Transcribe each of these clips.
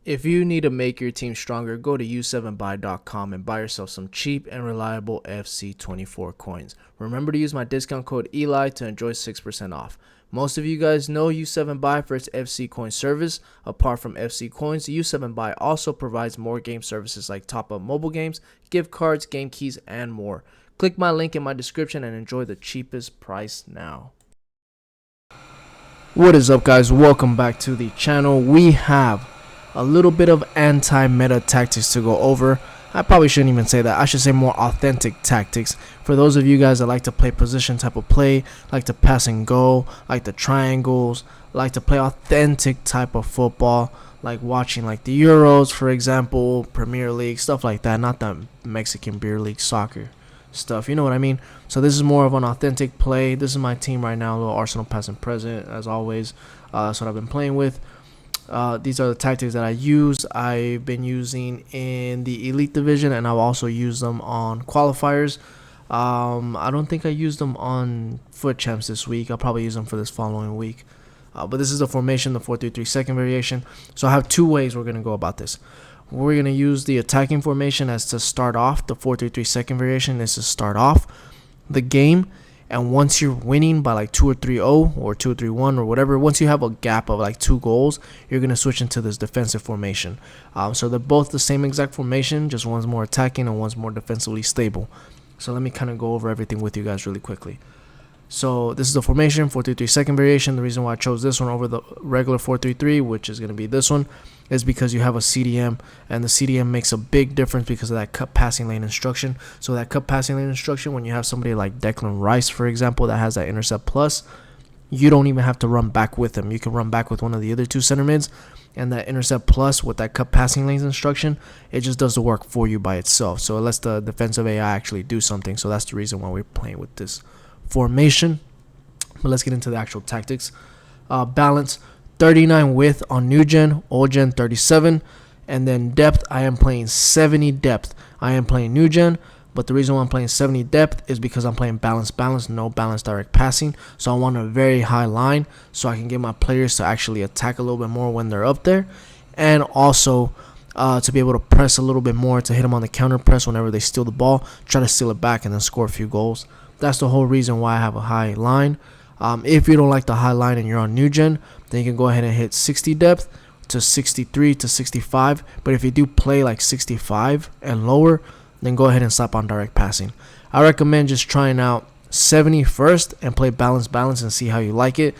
If you need to make your team stronger, go to u7buy.com and buy yourself some cheap and reliable FC24 coins. Remember to use my discount code ELI to enjoy 6% off. Most of you guys know U7Buy for its FC coin service. Apart from FC coins, U7Buy also provides more game services like top-up mobile games, gift cards, game keys, and more. Click my link in my description and enjoy the cheapest price now. What is up, guys? Welcome back to the channel. We have a little bit of anti-meta tactics to go over. I probably shouldn't even say that. I should say more authentic tactics. For those of you guys that like to play position type of play, like to pass and go, like the triangles, like to play authentic type of football, like watching like the Euros, for example, Premier League, stuff like that. Not that Mexican beer league soccer stuff, you know what I mean? So this is more of an authentic play. This is my team right now, a little Arsenal past and present, as always. That's what I've been playing with. These are the tactics that I use. I've been using in the Elite Division, and I've also used them on qualifiers. I don't think I used them on Foot Champs this week. I'll probably use them for this following week. But this is the formation, the 4-3-3 second variation. So I have two ways we're going to go about this. We're going to use the attacking formation as to start off. The 4-3-3 second variation is to start off the game. And once you're winning by like 2 or 3-0 or 2 or 3-1 or whatever, once you have a gap of like 2 goals, you're going to switch into this defensive formation. So they're both the same exact formation, just one's more attacking and one's more defensively stable. So let me kind of go over everything with you guys really quickly. So this is the formation, 4-3-3 second variation. The reason why I chose this one over the regular 4-3-3, which is going to be this one, is because you have a CDM, and the CDM makes a big difference because of that cut passing lane instruction. So that cut passing lane instruction, when you have somebody like Declan Rice, for example, that has that intercept plus, you don't even have to run back with him. You can run back with one of the other two center mids, and that intercept plus with that cut passing lanes instruction, it just does the work for you by itself. So it lets the defensive AI actually do something. So that's the reason why we're playing with this formation. But let's get into the actual tactics. Balance 39 width on new gen, old gen 37, and then depth I am playing 70 depth. I am playing new gen, but the reason why I'm playing 70 depth is because I'm playing balance, no balance direct passing. So I want a very high line so I can get my players to actually attack a little bit more when they're up there, and also to be able to press a little bit more, to hit them on the counter press whenever they steal the ball, try to steal it back and then score a few goals. That's the whole reason why I have a high line. If you don't like the high line and you're on new gen, then you can go ahead and hit 60 depth to 63 to 65. But if you do play like 65 and lower, then go ahead and slap on direct passing. I recommend just trying out 70 first and play balance and see how you like it.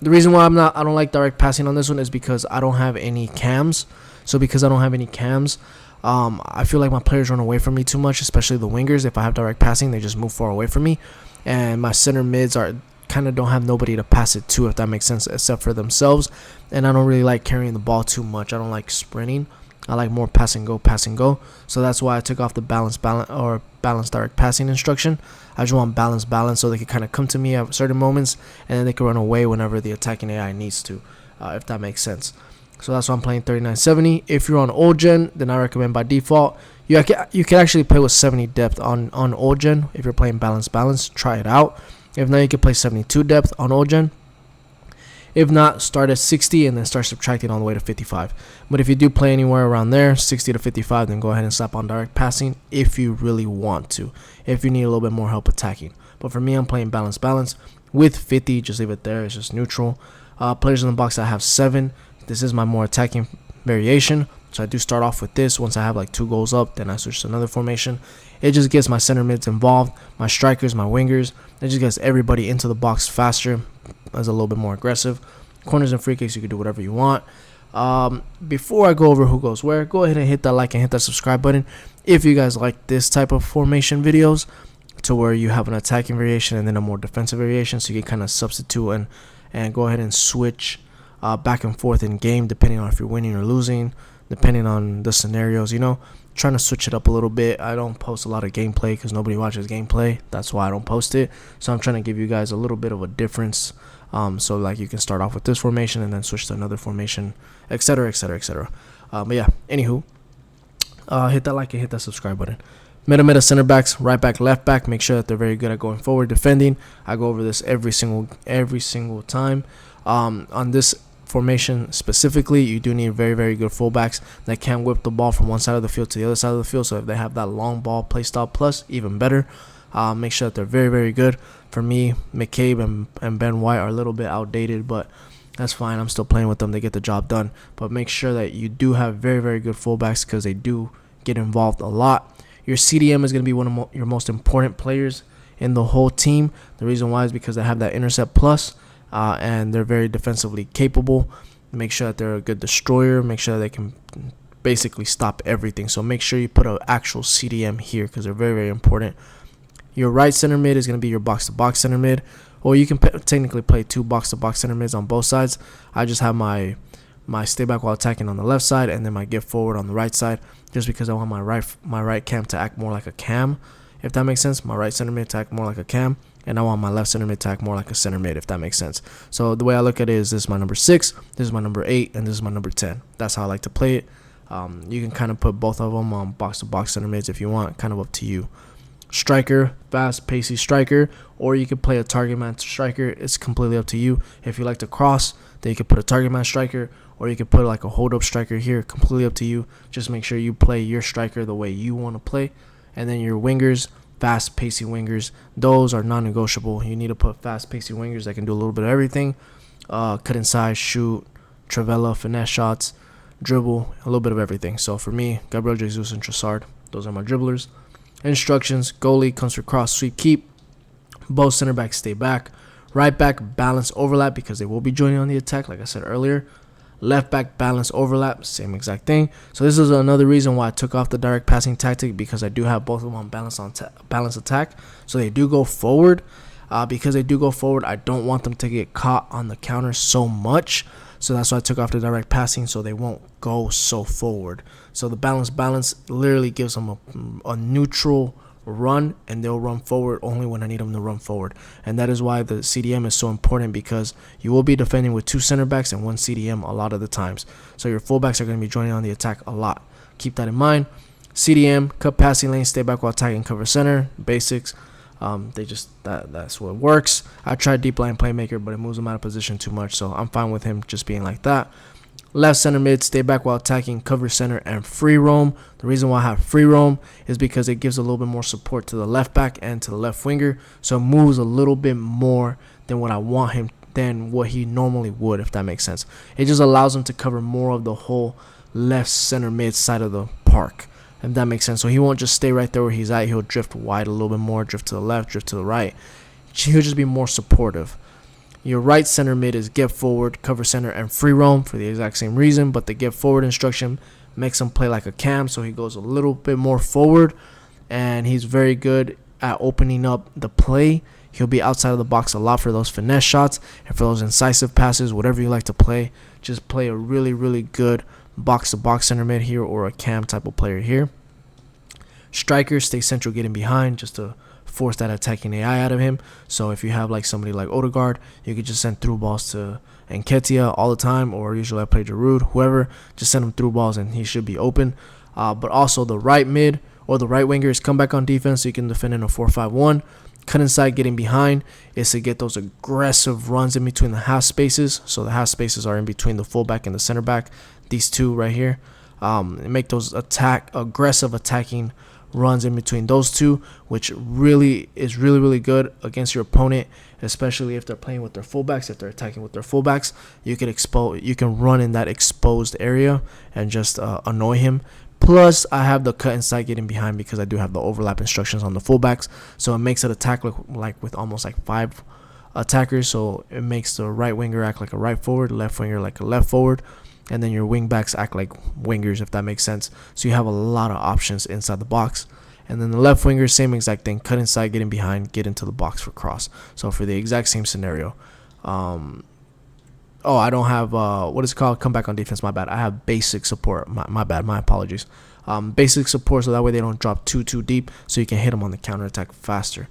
The reason why I don't like direct passing on this one is because I don't have any cams. So because I don't have any cams, I feel like my players run away from me too much, especially the wingers. If I have direct passing, they just move far away from me, and my center mids are kind of don't have nobody to pass it to, if that makes sense, except for themselves. And I don't really like carrying the ball too much. I don't like sprinting. I like more pass and go. So that's why I took off the balance direct passing instruction. I just want balance so they can kind of come to me at certain moments, and then they can run away whenever the attacking AI needs to, if that makes sense. So that's why I'm playing 39-70. If you're on old gen, then I recommend by default you can actually play with 70 depth on old gen. If you're playing balance, try it out. If not, you can play 72 depth on old gen. If not, start at 60 and then start subtracting all the way to 55. But if you do play anywhere around there, 60 to 55, then go ahead and slap on direct passing if you really want to, if you need a little bit more help attacking. But for me, I'm playing balance with 50. Just leave it there. It's just neutral. Players in the box, I have 7. This is my more attacking variation. So I do start off with this. Once I have like 2 goals up, then I switch to another formation. It just gets my center mids involved, my strikers, my wingers. It just gets everybody into the box faster. As a little bit more aggressive. Corners and free kicks, you can do whatever you want. Before I go over who goes where, go ahead and hit that like and hit that subscribe button if you guys like this type of formation videos, to where you have an attacking variation and then a more defensive variation, so you can kind of substitute and go ahead and switch back and forth in game, depending on if you're winning or losing, depending on the scenarios, trying to switch it up a little bit. I don't post a lot of gameplay because nobody watches gameplay. That's why I don't post it. So I'm trying to give you guys a little bit of a difference. So like you can start off with this formation and then switch to another formation, etc. But yeah, anywho, hit that like and hit that subscribe button. Meta center backs, right back, left back. Make sure that they're very good at going forward, defending. I go over this every single time. On this formation specifically, you do need very, very good fullbacks that can whip the ball from one side of the field to the other side of the field. So if they have that long ball play style plus, even better. Make sure that they're very, very good. For me, McCabe and Ben White are a little bit outdated, but that's fine. I'm still playing with them. They get the job done. But make sure that you do have very, very good fullbacks because they do get involved a lot. Your CDM is going to be one of your most important players in the whole team. The reason why is because they have that intercept plus, and they're very defensively capable. Make sure that they're a good destroyer. Make sure that they can basically stop everything. So make sure you put an actual CDM here because they're very, very important. Your right center mid is going to be your box-to-box center mid, or you can technically play two box-to-box center mids on both sides. I just have my stay back while attacking on the left side, and then my get forward on the right side, just because I want my right cam to act more like a cam, if that makes sense. My right center mid to act more like a cam, and I want my left center mid to act more like a center mid, if that makes sense. So the way I look at it is, this is my number 6, this is my number 8, and this is my number 10. That's how I like to play it. You can kind of put both of them on box-to-box center mids if you want, kind of up to you. Striker, fast, pacey striker, or you could play a target man striker. It's completely up to you. If you like to cross, then you could put a target man striker, or you could put like a hold up striker here. Completely up to you. Just make sure you play your striker the way you want to play. And then your wingers, fast, pacey wingers, those are non-negotiable. You need to put fast, pacey wingers that can do a little bit of everything. Cut inside, shoot, Travella, finesse shots, dribble, a little bit of everything. So for me, Gabriel Jesus and Trossard, those are my dribblers. Instructions: goalie comes for cross, sweep, keep. Both center backs stay back. Right back, balance, overlap, because they will be joining on the attack, like I said earlier. Left back, balance, overlap, same exact thing. So this is another reason why I took off the direct passing tactic, because I do have both of them on balance attack. So they do go forward. Because they do go forward, I don't want them to get caught on the counter so much. So that's why I took off the direct passing, so they won't go so forward. So the balance literally gives them a neutral run, and they'll run forward only when I need them to run forward. And that is why the CDM is so important, because you will be defending with 2 center backs and 1 CDM a lot of the times. So your fullbacks are going to be joining on the attack a lot. Keep that in mind. CDM, cut passing lane, stay back while attacking, cover center, basics. That's what works. I tried deep line playmaker, but it moves him out of position too much, so I'm fine with him just being like that. Left center mid, stay back while attacking, cover center, and free roam. The reason why I have free roam is because it gives a little bit more support to the left back and to the left winger, so it moves a little bit more than what I want him, than what he normally would, if that makes sense. It just allows him to cover more of the whole left center mid side of the park, if that makes sense. So he won't just stay right there where he's at. He'll drift wide a little bit more, drift to the left, drift to the right. He'll just be more supportive. Your right center mid is get forward, cover center, and free roam for the exact same reason, but the get forward instruction makes him play like a cam, so he goes a little bit more forward, and he's very good at opening up the play. He'll be outside of the box a lot for those finesse shots and for those incisive passes, whatever you like to play. Just play a really, really good box-to-box center mid here, or a cam type of player here. Striker, stay central, getting behind, just to force that attacking AI out of him. So if you have like somebody like Odegaard, you could just send through balls to Nketiah all the time, or usually I play Giroud, whoever, just send him through balls and he should be open. But also the right mid or the right winger is come back on defense, so you can defend in a 4-5-1. Cut inside, getting behind is to get those aggressive runs in between the half spaces. So the half spaces are in between the fullback and the center back, these two right here. Make those aggressive attacking runs in between those two, which really is really good against your opponent, especially if they're playing with their fullbacks. If they're attacking with their fullbacks, you can run in that exposed area and just annoy him. Plus, I have the cut inside, getting behind, because I do have the overlap instructions on the fullbacks, so it makes it attack look like with almost like 5 attackers. So it makes the right winger act like a right forward, left winger like a left forward, and then your wing backs act like wingers, if that makes sense. So you have a lot of options inside the box. And then the left winger, same exact thing, cut inside, getting behind, get into the box for cross. So for the exact same scenario. I don't have what is it called? Come back on defense. My bad. I have basic support. My bad. My apologies. Basic support, so that way they don't drop too deep, so you can hit them on the counter attack faster.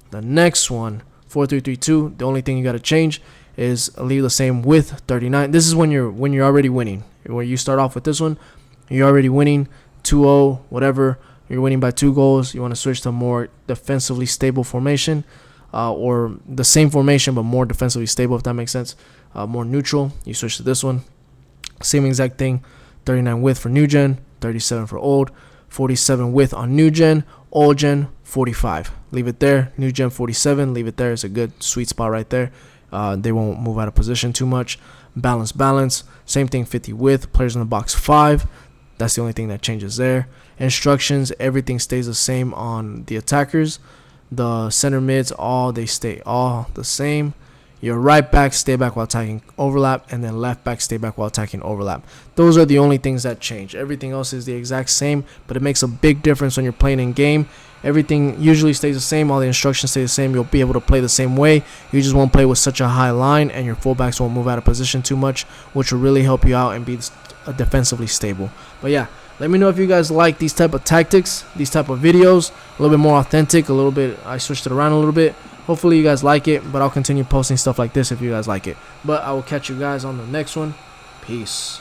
The next one, 4-3-3-2. The only thing you got to change is leave the same with 39. This is when you're already winning. When you start off with this one, you're already winning 2-0, whatever. You're winning by 2 goals. You want to switch to a more defensively stable formation, or the same formation but more defensively stable, if that makes sense. more neutral, you switch to this one. Same exact thing, 39 width for new gen, 37 for old, 47 width on new gen, old gen 45. Leave it there. New gen 47, leave it there. It's a good sweet spot right there. They won't move out of position too much. Balance, same thing, 50 width, players in the box 5. That's the only thing that changes there. Instructions, everything stays the same on the attackers. The center mids, they stay all the same. Your right back, stay back while attacking overlap, and then left back, stay back while attacking overlap. Those are the only things that change. Everything else is the exact same, but it makes a big difference when you're playing in game. Everything usually stays the same. All the instructions stay the same. You'll be able to play the same way. You just won't play with such a high line, and your fullbacks won't move out of position too much, which will really help you out and be defensively stable. But yeah, let me know if you guys like these type of tactics, these type of videos, a little bit more authentic, a little bit, I switched it around a little bit. Hopefully you guys like it, but I'll continue posting stuff like this if you guys like it. But I will catch you guys on the next one. Peace.